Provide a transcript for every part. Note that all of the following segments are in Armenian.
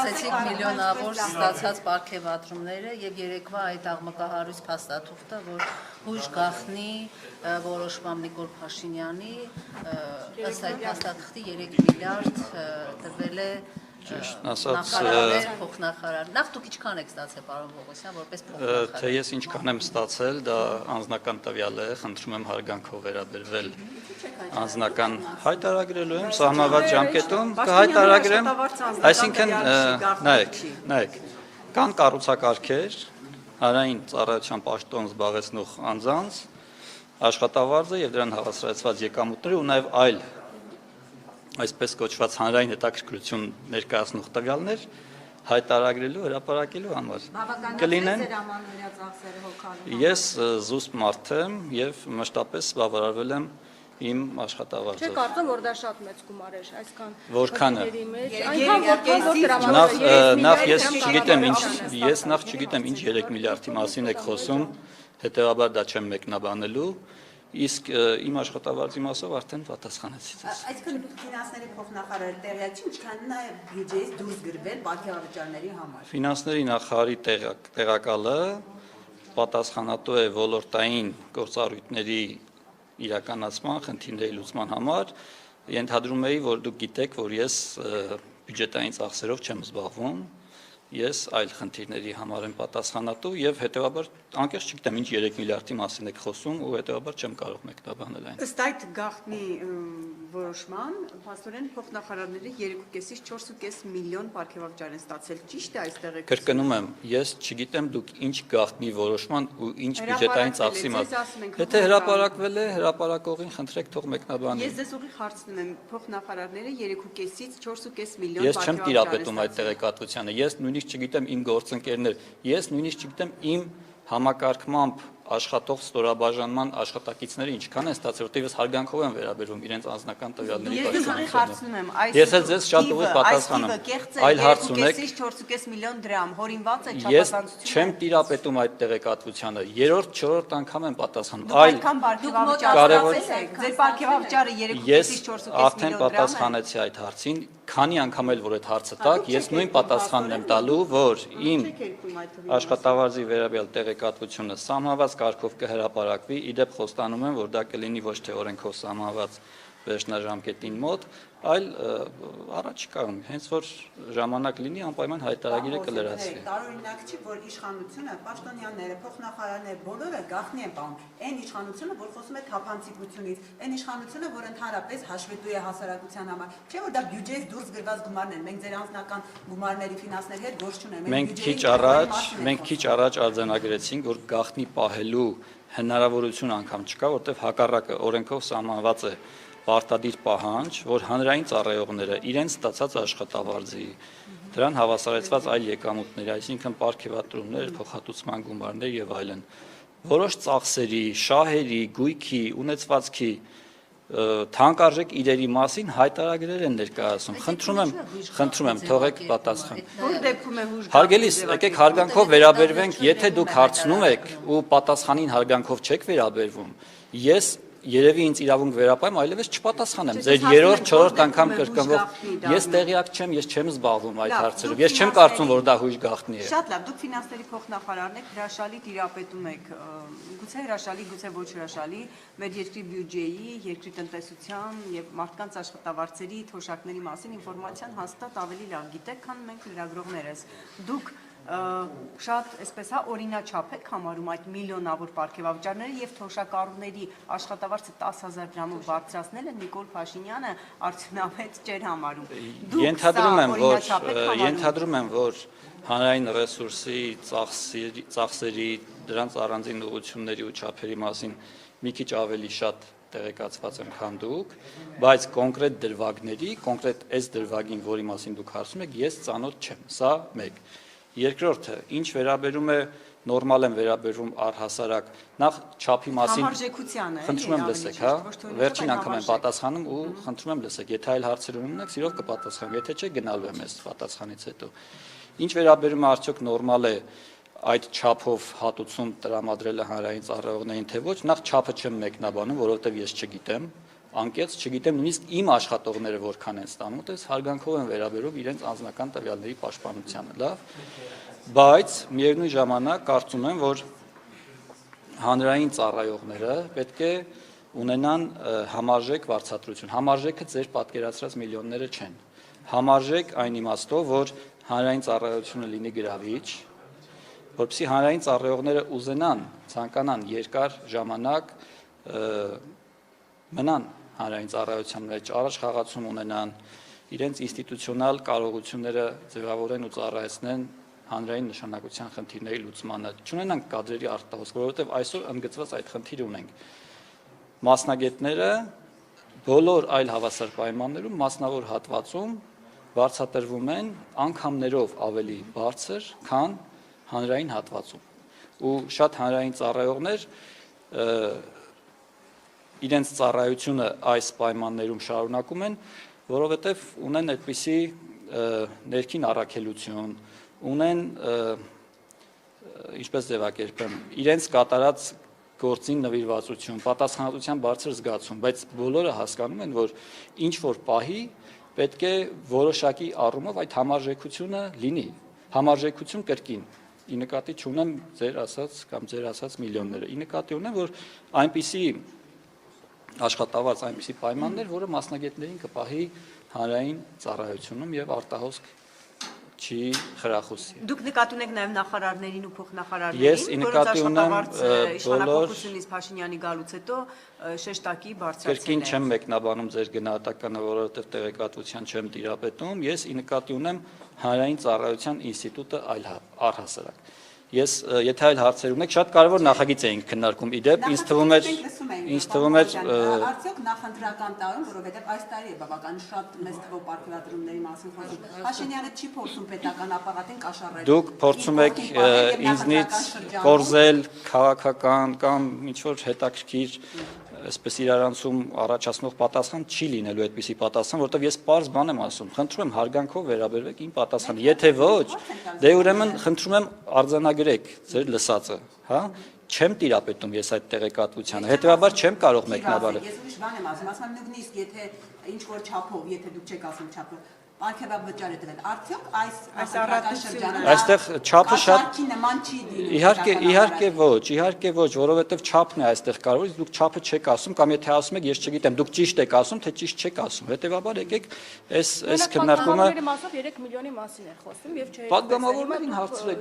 ասեցիք միլիոնավոր ստացած պարգևատրումները եւ երեկվա այդ աղմկահարույց փաստաթուղթը, որ հույժ գախնի որոշմամբ Նիկոլ Փաշինյանի ըստ այդ փաստաթղթի 3 միլիարդ տրվել է նախարարներ, փոխնախարար։ Նախ դուք ինչքան եք ստացել, պարոն Պողոսյան, որպես փոխնախարար։ Թե ես ինչքան եմ ստացել, դա անձնական տվյալ է, խնդրում եմ հարգանքով վերաբերվել անձնական հայտարարելու եմ սահմանված ժամկետում, կհայտարարեմ, այսինքն նայեք, կան կառուցակարգեր, հանրային ծառայության պաշտոն զբաղեցնող անձանց աշխատավարձը եւ դրան հավասարացված եկամուտները ու նաեւ այլ այսպես կոչված հանրային հետաքրքրություն ներկայացնող տվյալներ հայտարարելու, հրապարակելու համար կլինեն։ Ես զուսպ մարդ եմ եւ մշտապես բավարարվել եմ իմ աշխատավարձով։ Չէ, կարծում որ դա շատ մեծ գումար էր, այսքան որքանը։ Նախ չգիտեմ ինչ 3 միլիարդի մասին եք խոսում, հետեւաբար դա չեմ մեկնաբանելու։ Իսկ իմ աշխատավարձի մասով արդեն պատասխանեցի ձեզ։ Այսինքն ֆինանսների փոխնախարարը տեղյակ չի, ինչքան նա բյուջեից դուրս գրվել պարգևատրումների համար։ Ֆինանսների նախարարի տեղակալը պատասխանատու է ոլորտային գործառույթների իրականացման, խնդիրների լուծման համար։ Ենթադրում էի, որ դուք գիտեք, որ ես բյուջետային ծախսերով չեմ զբաղվում։ Ես այլ խնդիրների համար եմ պատասխանատու եւ հետեւաբար անկեղծ չգիտեմ ինչ 3 միլիարդի մասին եք խոսում ու հետեւաբար չեմ կարող մեկնաբանել այն։ Ըստ այդ գաղտնի որոշման, փաստորեն փոխնախարարները 3.5-ից 4.5 միլիոն պարգևաճար են ստացել։ Ճիշտ է այստեղ եք։ Կրկնում եմ, ես չգիտեմ դուք ինչ գաղտնի որոշման ու ինչ բյուջետային ծախսի մասին։ Եթե հրապարակվել է, հրապարակողին խնդրեք թող մեկնաբանի։ Ես ձեզ ուղիղ հարցնում եմ, փոխնախարարները 3.5-ից 4.5 միլիոն Ես չեմ տիրապետում այդ տեղեկատվությանը։ Ես նույնիսկ չգիտեմ իմ գործընկերներ, ես նույնիսկ չգիտեմ իմ համակարգմամբ աշխատող ստորաբաժանման աշխատակիցները ինչքան են ստացել, որտեղ ես հարգանքով եմ վերաբերվում իրենց անձնական տվյալների պաշտպանությանը։ Ես ձեզ շատ ուղիղ պատասխանում։ Այլ հարց ունեք։ 4.5 միլիոն դրամ հորինված է Ես չափազանցությունը։ չեմ տիրապետում այդ տեղեկատվությանը։ 3-րդ, 4-րդ անգամ եմ պատասխանում։ Այլքան ձեր պարգևավճարը 3.5-ից 4.5 միլիոն արդեն պատասխանեցի այդ հարցին, քանի անգամ էլ որ այդ հարցը տաք, ես նույն պատասխանն եմ տալու, որ իմ աշխատավարձի վերաբերյալ տեղեկատվությունը սահմանված կարգով կհրապարակվի, իդեպ խոստանում եմ, որ դա կլինի ոչ թե օրենքով սահմանված վերջնաժամկետին մոտ, այլ առաջիկայում, հենց որ ժամանակ լինի, անպայման հայտարարագիրը կլրացվի։ Տարօրինակ չի, որ իշխանությունը, պաշտոնյաները, փոխնախարարները բոլորը գաղտնի են պահում։ Այն իշխանությունը, որ խոսում է թափանցիկությունից, այն իշխանությունը, որ ընդհանրապես հաշվետու է հասարակության համար, չէ՞ որ դա բյուջեից դուրս գրված գումարներ են։ Մենք ձեր անձնական գումարների ֆինանսների հետ գործ չունենք։ Մենք քիչ առաջ արձանագրեցինք, որ գաղտնի պահելու հնարավորություն անգամ չկա, որտեղ հակառակը օրենքով սահմանված է պարտադիր պահանջ, որ հանրային ծառայողները իրենց ստացած աշխատավարձի դրան հավասարեցված այլ եկամուտներ, այսինքն պարգևատրումներ, փոխհատուցման գումարներ եւ այլն, որոշ ծախսերի, շահերի, գույքի, ունեցվածքի թանկարժեք իրերի մասին հայտարարներ են ներկայացում։ Խնդրում եմ, թողեք պատասխան։ Որ դեպքում է հուժ։ Հարգելիս, եկեք հարգանքով վերաբերվենք, եթե դուք հարցնում եք ու պատասխանին հարգանքով չեք վերաբերվում, ես երևի ինձ իրավունք վերապայեմ, այլևս չպատասխանեմ։ Ձեր 3-րդ, 4-րդ անգամ կրկնվող ես տեղյակ չեմ, ես չեմ զբաղվում այդ հարցերով։ Ես չեմ կարծում, որ դա հույժ գաղտնի է։ Շատ լավ, դուք ֆինանսների փոխնախարարն եք, հրաշալի տիրապետում եք, գուցե հրաշալի, գուցե ոչ հրաշալի, մեր երկրի բյուջեի, երկրի տնտեսության եւ մարդկանց աշխատավարձերի թոշակների մասին ինֆորմացիան հաստատ ավելի լավ գիտեք, քան մենք լրագրողներս։ Դուք շատ այսպես օրինաչափ եք համարում այդ միլիոնավոր պարգևավճարները եւ թոշակառուների աշխատավարձը 10,000 դրամով բարձրացնելը Նիկոլ Փաշինյանը արդյունավետ չէր համարում։ Ենթադրում եմ, որ հանրային ռեսուրսի ծախսերի դրանց առանձին ուղղությունների ու չափերի մասին մի քիչ ավելի շատ տեղեկացված եմ, քան դուք, բայց կոնկրետ դրվագների, կոնկրետ այս դրվագին, որի մասին դուք հարցում եք, ես ծանոթ չեմ։ Սա մեկ։ Երկրորդը, ինչ վերաբերում է նորմալ եմ վերաբերվում առհասարակ, նախ չափի մասին խնդրում եմ լսեք, հա, վերջին անգամ եմ պատասխանում ու խնդրում եմ լսեք, եթե այլ հարցեր ունենաք, սիրով կպատասխանեմ, եթե չէ գնալու եմ այս պատասխանից հետո։ Ինչ վերաբերում է արդյոք նորմալ է այդ չափով հատուցում տրամադրելը հանրային ծառայողներին, թե ոչ, նախ չափը չեմ մեկնաբանում, որովհետև ես չգիտեմ անկեղծ, չգիտեմ նույնիսկ իմ աշխատողները որքան են ստանում, դες հարգանքով են վերաբերում իրենց անձնական տվյալների պաշտպանությանը, լավ, բայց միևնույն ժամանակ կարծում եմ, որ հանրային ծառայողները պետք է ունենան համարժեք վարձատրություն, համարժեքը ձեր պատկերացրած միլիոնները չեն, համարժեք այն իմաստով, որ հանրային ծառայությունը լինի գրավիչ, որպեսզի հանրային ծառայողները ուզենան, ցանկանան երկար ժամանակ մնան հանրային ծառայության մեջ, առաջ խաղացում ունենան, իրենց ինստիտուցիոնալ կարողությունները ձևավորեն ու ծառայեցնեն հանրային նշանակության խնդիրների լուծմանը, չունենանք կադրերի արտահոսք, որովհետև այսօր ընդգծված այդ խնդիրը ունենք։ Մասնագետները բոլոր այլ հավասար պայմաններում մասնավոր հատվածում վարձատրվում են անգամներով ավելի բարձր, քան հանրային հատվածում։ Ու շատ հանրային ծառայողներ իրենց ծառայությունը այս պայմաններում շարունակում են, որովհետև ունեն այդպիսի ներքին առաքելություն, ունեն, ինչպես ձևակերպեմ, իրենց կատարած գործին նվիրվածություն, պատասխանատվության բարձր զգացում, բայց բոլորը հասկանում են, որ ինչ որ պահի պետք է որոշակի առումով այդ համարժեքությունը լինի, համարժեքություն կրկին, ի նկատի չունեմ ձեր ասած միլիոնները, ի նկատի ունեմ, որ այնպիսի աշխատավարձ, այնպիսի պայմաններ, որը մասնագետներին կպահի հանրային ծառայությունում եւ արտահոսք չի խրախուսի։ Դուք նկատի ունեք նաև նախարարներին ու փոխնախարարներին, Ես նկատի ունեմ իշխանապողությունից Փաշինյանի գալուց հետո շեշտակի բարձրացել Կրկին չեմ մեկնաբանում ձեր գնահատականը, որովհետև տեղեկատվության չեմ տիրապետում, ես ի նկատի ունեմ հանրային ծառայության ինստիտուտը առհասարակ։ Ես եթե այլ հարցեր ունեք, շատ կարևոր նախագիծ էինք քննարկում, իդեպ ինձ թվում էր արդյոք նախընտրական տարում, որովհետև այս տարի է բավական շատ մեծ թվով պարգևատրումների մասին խոսում, Փաշինյանը չի փորձում պետական ապարատին կաշառել։ Դուք փորձում եք ինձնից կորզել քաղաքական կամ ինչ-որ հետաքրքիր այսպես իրարանցում առաջացնող պատասխան չի լինելու այդպիսի պատասխան, որովհետև ես պարզ բան եմ ասում, խնդրում եմ հարգանքով վերաբերվեք իմ պատասխանը, եթե ոչ, դե ուրեմն խնդրում եմ արձանագրեք ձեր լսածը, հա, չեմ տիրապետում ես այդ տեղեկատվությանը, հետեւաբար չեմ կարող մեկնաբանել։ Ես ուրիշ բան եմ ասում նույնիսկ եթե ինչ որ չափով, եթե դուք չեք ասում չափով, պարգևավճար է տվել, արդյոք այս առաքելությունը այստեղ չափը շատ նման չի դիմում։ Իհարկե ոչ, որովհետև չափն է այստեղ կարևոր, դուք չափը չեք ասում կամ եթե ասում եք, ես չգիտեմ, դուք ճիշտ եք ասում, թե ճիշտ չեք ասում։ Հետևաբար եկեք այս քննարկումը մասով 3 միլիոնի մասին է խոսում եւ չէ։ Պատգամավորներին հարցրեք,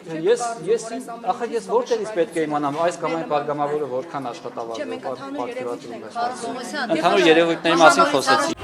ես որտեղից պետք է իմանամ այս կամ այն պատգամավորը որքան աշխատավարձ է։ Ընդհանուր երևույթների մասին խոսեցի։